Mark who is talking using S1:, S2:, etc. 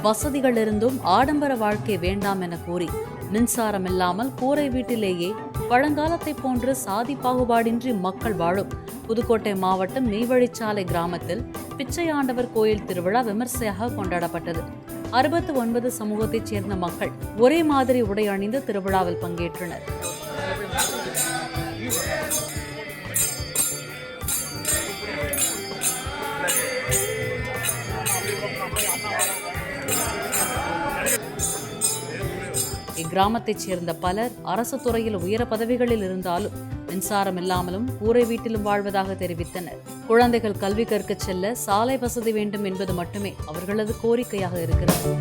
S1: வசதிகள் இருந்தும் ஆடம்பர வாழ்க்கை வேண்டாம் என கூறி மின்சாரம் இல்லாமல் கூரை வீட்டிலேயே பழங்காலத்தை போன்று சாதி பாகுபாடின்றி மக்கள் வாழும் புதுக்கோட்டை மாவட்டம் நெய்வழிச்சாலை கிராமத்தில் பிச்சையாண்டவர் கோயில் திருவிழா விமர்சையாக கொண்டாடப்பட்டது. 69 சமூகத்தைச் சேர்ந்த மக்கள் ஒரே மாதிரி உடை அணிந்து திருவிழாவில் பங்கேற்றனர். இக்கிராமத்தைச் சேர்ந்த பலர் அரசு துறையில் உயர பதவிகளில் இருந்தாலும் மின்சாரம் இல்லாமலும் கூரை வீட்டிலும் வாழ்வதாக தெரிவித்தனர். குழந்தைகள் கல்வி கற்கச் செல்ல சாலை வசதி வேண்டும் என்பது மட்டுமே அவர்களது கோரிக்கையாக இருக்கிறது.